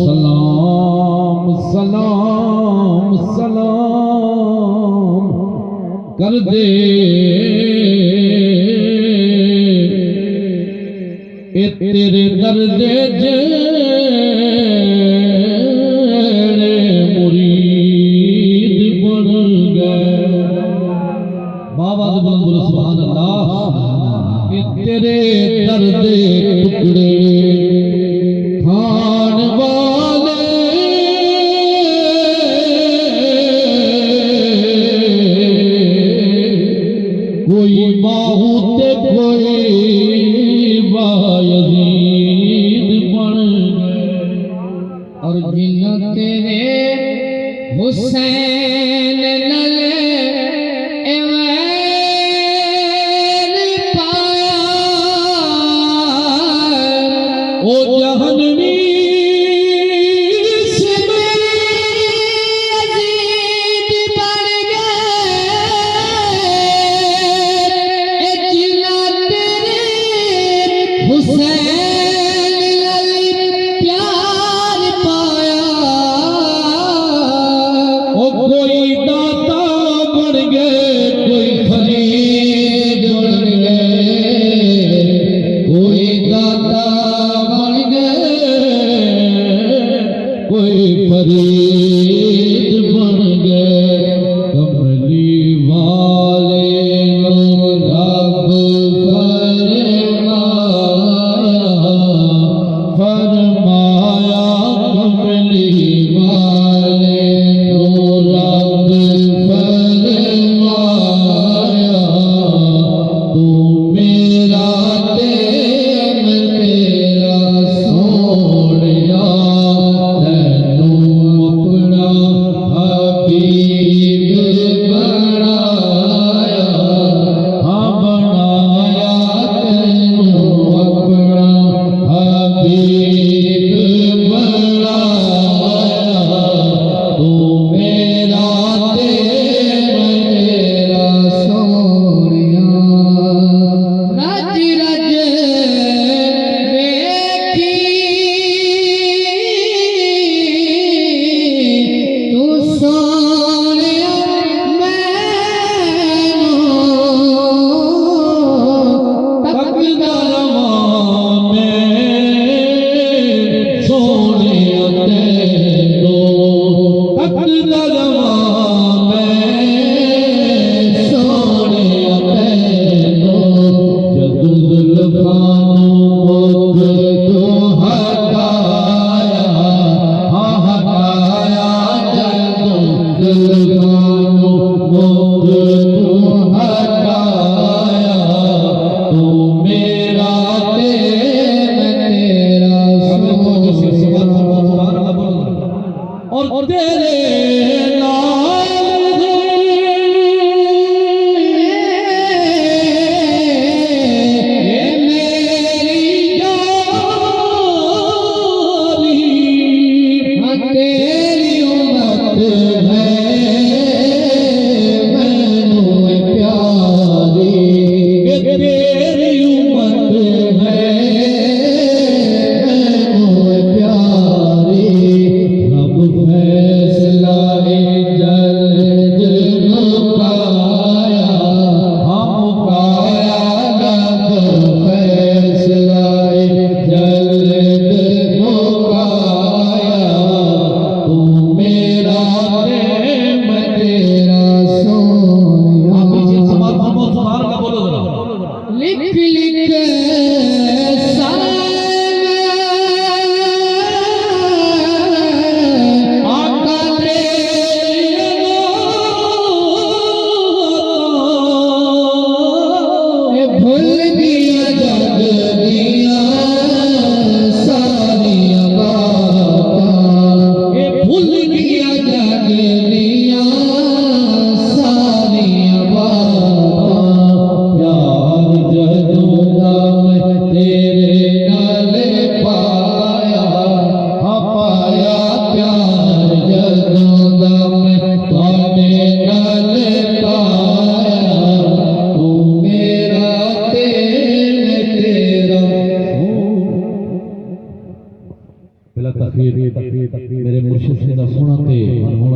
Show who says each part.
Speaker 1: सलाम सलाम सलाम कर दे ए तेरे दर्दे जेड़े मुरीद बन गए। बाबा बुलंद बोलो सुभान अल्लाह। ए तेरे दर्दे टुकड़े खान वाले कोई बाहूत कोई बायजीद बन गए।
Speaker 2: और जिन तेरे हुसैन नले एवैन पाया
Speaker 1: ओ जहनवी
Speaker 2: से मेरे यजीद बन गए। जिन तेरे हुसैन नले प्यार पाया
Speaker 1: ओ कोई दाता बन गए कोई फरीद बन गए। कोई दाता बन गए कोई फरीद बन गए। कमली वाले रब फरमाया कमली वाले रब फरमाया तू मेरा ते मैं तेरा सोनिया तैनू अपना हबीब बनाया। हाँ बनाया तैनू अपना हबीब बनाया तू मेरा ते मैं तेरा
Speaker 2: सोनिया रज रज देखी तू सोनिया मैनू
Speaker 1: तकदा रवां मैं सोने तैनू तकदा रवां मैं सोने तैनू। जद जुल्फां मुख तो हटाया हाँ हटाया जद जुल्फां मुख तो हटाया तू मेरा ते मैं तेरा और तेरे नाल
Speaker 2: मेरी यारी तेरी उम्मत
Speaker 1: है मैनू प्यारी ये तेरी उम्मत है मैनू प्यारी। रब फैसला जल्द मुकाया हाँ मुकाया रब फैसला जल्द मुकाया तू मेरा ते मैं तेरा सोनिया। आप पीछे समाज सुधार का बोलो जरा।
Speaker 2: लिख लिख
Speaker 1: आका तेरे
Speaker 2: भूल दिया
Speaker 1: जग दिया सारिया पहला तकबीर मेरे मुर्शिद से ना सुना ते